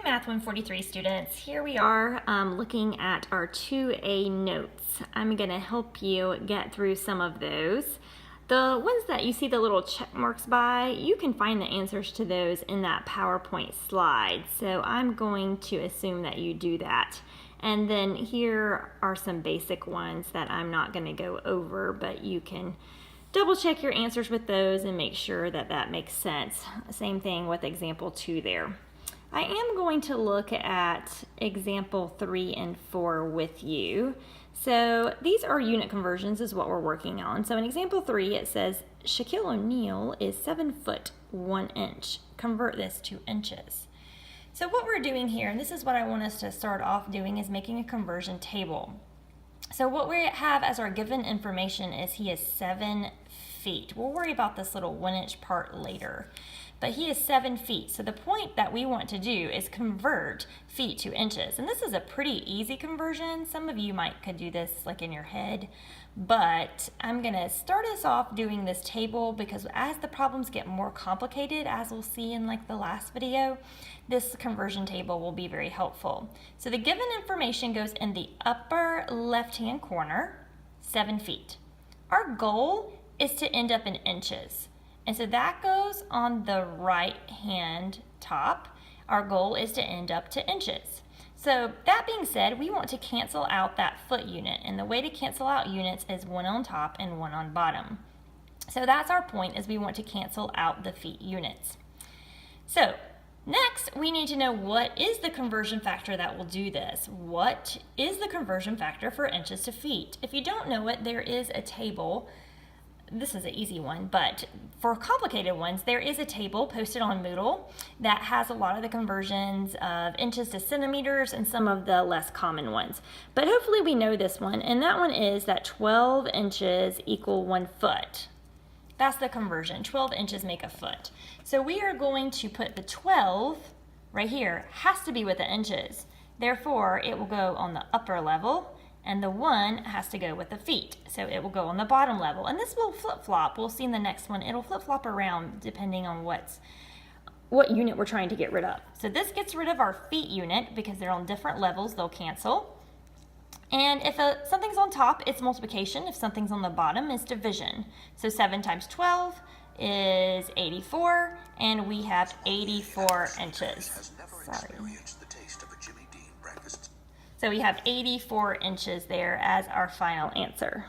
Math 143 students, here we are looking at our 2A notes. I'm going to help you get through some of those. The ones that you see the little check marks by, you can find the answers to those in that PowerPoint slide. So I'm going to assume that you do that. And then here are some basic ones that I'm not going to go over, but you can double check your answers with those and make sure that that makes sense. Same thing with example 2 there. I am going to look at example 3 and 4 with you. So these are unit conversions is what we're working on. So in example 3 it says Shaquille O'Neal is 7 foot 1 inch. Convert this to inches. So what we're doing here, and this is what I want us to start off doing, is making a conversion table. So what we have as our given information is he is 7 feet. We'll worry about this little 1 inch part later. But he is 7 feet. So the point that we want to do is convert feet to inches. And this is a pretty easy conversion. Some of you could do this like in your head. But I'm going to start us off doing this table because as the problems get more complicated, as we'll see in like the last video, this conversion table will be very helpful. So the given information goes in the upper left-hand corner, 7 feet. Our goal is to end up in inches. And so that goes on the right-hand top. Our goal is to end up to inches. So that being said, we want to cancel out that foot unit. And the way to cancel out units is one on top and one on bottom. So that's our point, is we want to cancel out the feet units. So next, we need to know what is the conversion factor that will do this. What is the conversion factor for inches to feet? If you don't know it, there is a table. This is an easy one, but for complicated ones, there is a table posted on Moodle that has a lot of the conversions of inches to centimeters and some of the less common ones. But hopefully we know this one, and that one is that 12 inches equal 1 foot. That's the conversion. 12 inches make a foot. So we are going to put the 12 right here, has to be with the inches. Therefore, it will go on the upper level, and the 1 has to go with the feet. So it will go on the bottom level. And this will flip-flop. We'll see in the next one. It'll flip-flop around depending on what unit we're trying to get rid of. So this gets rid of our feet unit because they're on different levels. They'll cancel. And if something's on top, it's multiplication. If something's on the bottom, it's division. So 7 times 12 is 84. And we have 84 inches. Sorry. So we have 84 inches there as our final answer.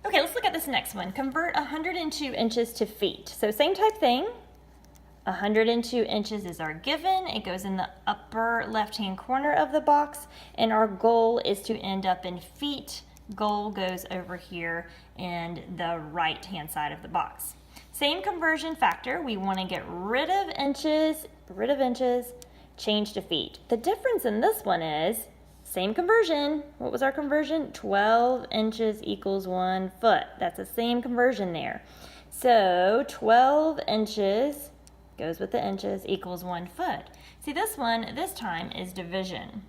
Okay, let's look at this next one. Convert 102 inches to feet. So same type thing. 102 inches is our given. It goes in the upper left-hand corner of the box. And our goal is to end up in feet. Goal goes over here in the right-hand side of the box. Same conversion factor. We want to get rid of inches, change to feet. The difference in this one is same conversion. What was our conversion? 12 inches equals 1 foot. That's the same conversion there. So 12 inches goes with the inches equals 1 foot. See, this one this time is division.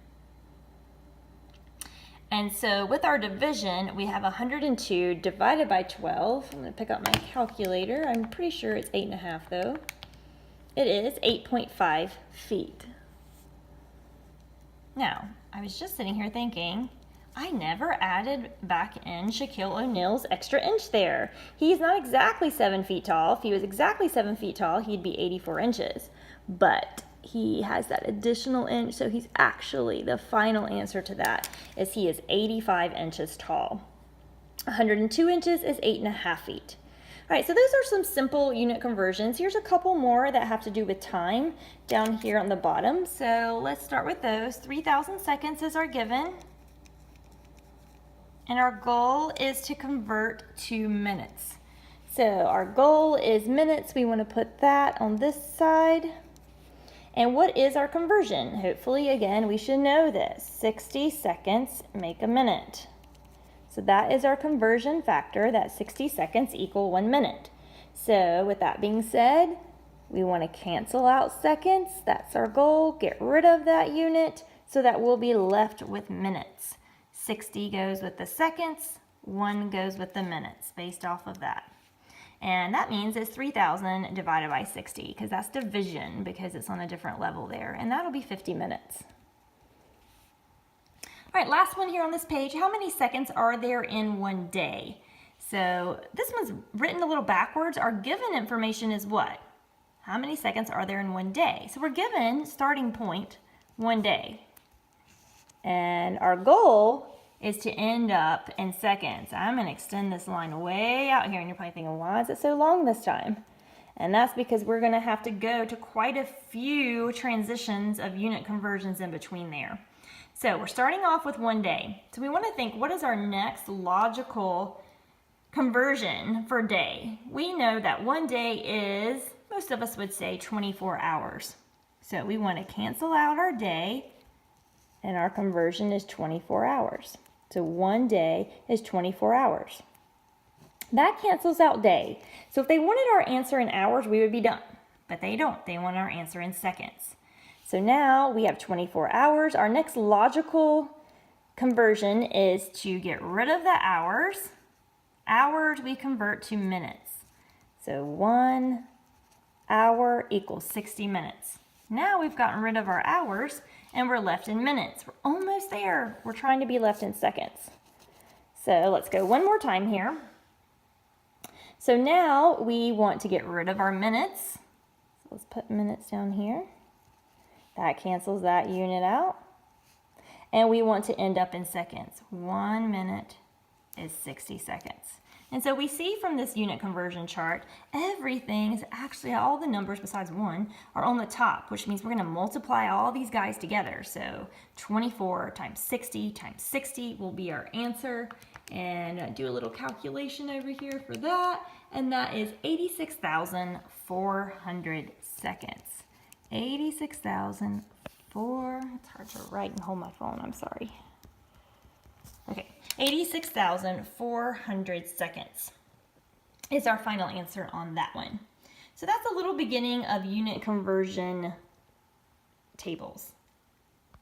And so with our division, we have 102 divided by 12. I'm going to pick up my calculator. I'm pretty sure it's 8.5 though. It is 8.5 feet. Now, I was just sitting here thinking, I never added back in Shaquille O'Neal's extra inch there. He's not exactly 7 feet tall. If he was exactly 7 feet tall, he'd be 84 inches. But he has that additional inch, so he's actually, the final answer to that is he is 85 inches tall. 102 inches is 8.5 feet. All right, so those are some simple unit conversions. Here's a couple more that have to do with time down here on the bottom. So let's start with those. 3,000 seconds is our given. And our goal is to convert to minutes. So our goal is minutes. We want to put that on this side. And what is our conversion? Hopefully, again, we should know this. 60 seconds make a minute. So that is our conversion factor, that 60 seconds equal 1 minute. So with that being said, we want to cancel out seconds. That's our goal. Get rid of that unit so that we'll be left with minutes. 60 goes with the seconds, 1 goes with the minutes based off of that. And that means it's 3,000 divided by 60, because that's division, because it's on a different level there. And that'll be 50 minutes. All right, last one here on this page. How many seconds are there in one day? So this one's written a little backwards. Our given information is what? How many seconds are there in one day? So we're given starting point, 1 day. And our goal is to end up in seconds. I'm going to extend this line way out here, and you're probably thinking, why is it so long this time? And that's because we're going to have to go to quite a few transitions of unit conversions in between there. So we're starting off with 1 day. So we want to think, what is our next logical conversion for day? We know that 1 day is, most of us would say, 24 hours. So we want to cancel out our day, and our conversion is 24 hours. So 1 day is 24 hours. That cancels out day. So if they wanted our answer in hours, we would be done. But they don't. They want our answer in seconds. So now we have 24 hours. Our next logical conversion is to get rid of the hours. Hours we convert to minutes. So 1 hour equals 60 minutes. Now we've gotten rid of our hours, and we're left in minutes. We're almost there. We're trying to be left in seconds. So let's go one more time here. So now we want to get rid of our minutes. So let's put minutes down here. That cancels that unit out. And we want to end up in seconds. 1 minute is 60 seconds. And so we see from this unit conversion chart, everything is actually, all the numbers besides 1 are on the top, which means we're going to multiply all these guys together. So 24 times 60 will be our answer. And do a little calculation over here for that. And that is 86,400 seconds. 86,400, it's hard to write and hold my phone, I'm sorry. Okay, 86,400 seconds is our final answer on that one. So that's a little beginning of unit conversion tables.